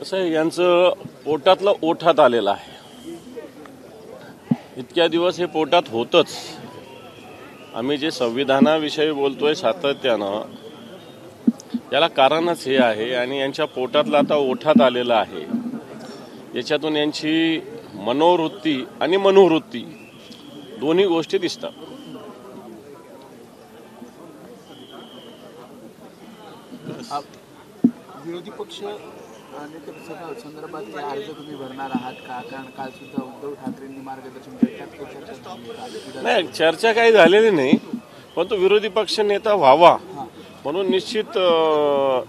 कसं आहे, यांचं पोटातलं ओठात आलेलं आहे. इतक्या दिवस हे पोटात होतच. आम्ही जे संविधानाविषयी बोलतोय सातत्यानं, याला कारणच हे आहे. आणि यांच्या पोटातलं आता ओठात आलेलं आहे. याच्यातून यांची मनोवृत्ती आणि मनोवृत्ती दोन्ही गोष्टी दिसतात. विरोधी पक्ष संदर्भात अर्ज तुम्ही भरणार आहात का? कारण काल सुद्धा उद्धव ठाकरेंनी मार्गदर्शन केलं. नाही, चर्चा काही झालेली नाही, पण तो विरोधी पक्ष नेता व्हावा म्हणून निश्चित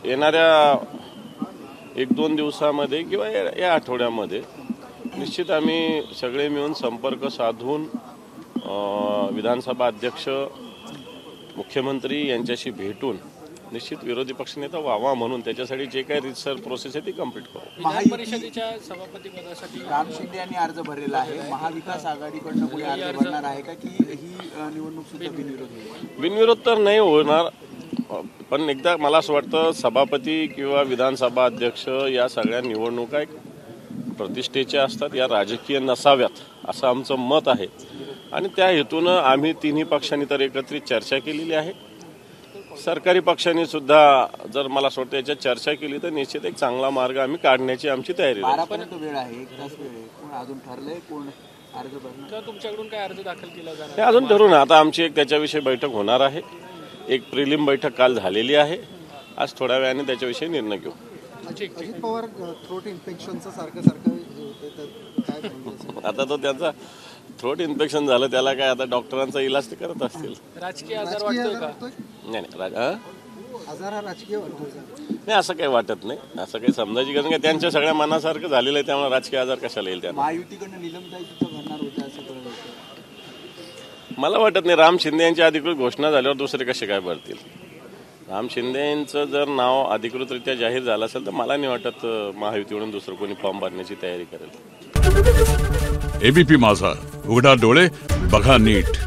येणाऱ्या 1-2 दिवसामध्ये किंवा या आठवड्यामध्ये निश्चित आम्ही सगळे मिळून संपर्क साधून विधानसभा अध्यक्ष, मुख्यमंत्री यांच्याशी भेटून निश्चित विरोधी पक्षनेता व्हावा म्हणून त्याच्यासाठी जे काही रिसर्च प्रोसेस आहे ती कंप्लीट करू. विधान परिषदेच्या सभापतीपदासाठी राम शिंदे यांनी अर्ज भरलेला आहे. महाविकास आघाडीकडनं कोणी अर्ज भरणार आहे का, की ही निवडणूक सुद्धा बिनविरोध होईल? बिनविरोध तर नाही होणार, पण एकदा मला असं वाटतं सभापती किंवा विधानसभा अध्यक्ष या सगळ्या निवडणुका एक प्रतिष्ठेच्या असतात, या राजकीय नसाव्यात असं आमचं मत आहे. आणि त्या हेतूनं आम्ही तिन्ही पक्षांनी तर एकत्रित चर्चा केलेली आहे. सरकारी पक्षांनी सुद्धा जर मला असं वाटतं याच्यात चर्चा केली तर निश्चित एक चांगला मार्ग आम्ही काढण्याची आमची तयारी आहे. 12पर्यंत वेळ आहे, 1 तास वेळ आहे. कोण अजून ठरलंय कोण अर्ज भरणार? तुमच्याकडून काय अर्ज दाखल केला जाणार? हे अजून ठरवू ना. आता आमची एक त्याच्याविषयी बैठक होणार आहे. एक प्रिलिम बैठक काल झालेली आहे. आज थोड्या वेळाने त्याच्याविषयी निर्णय घेऊ. अजित पवार थ्रोट इन्फेक्शनचं सारखं आता तो त्यांचा थ्रोट इन्फेक्शन झालं, त्याला काय आता डॉक्टरांचा इलाज ते करत असतील. राजकीय आजार वाटतोय का? नाही आजार हा राजकीय वाटतो. नाही, असं काही वाटत नाही. असं काही समजायची गरज नाही. त्यांच्या सगळ्या मनासारखं झालेलं आहे, त्यामुळे राजकीय आजार कशाला येईल त्यांना. महायुतीकडनं निलमताई सुद्धा भरणार होत्या असं कळलं होतं. मला वाटत नाही. राम शिंदे यांची अधिकृत घोषणा झाल्यावर दुसरे कसे काय भरतील. राम शिंदे यांचं जर नाव अधिकृतरित्या जाहीर झालं असेल तर मला नाही वाटत महायुतीकडून दुसरं कोणी फॉर्म भरण्याची तयारी करेल. एबीपी माझा, उघडा डोळे बघा नीट.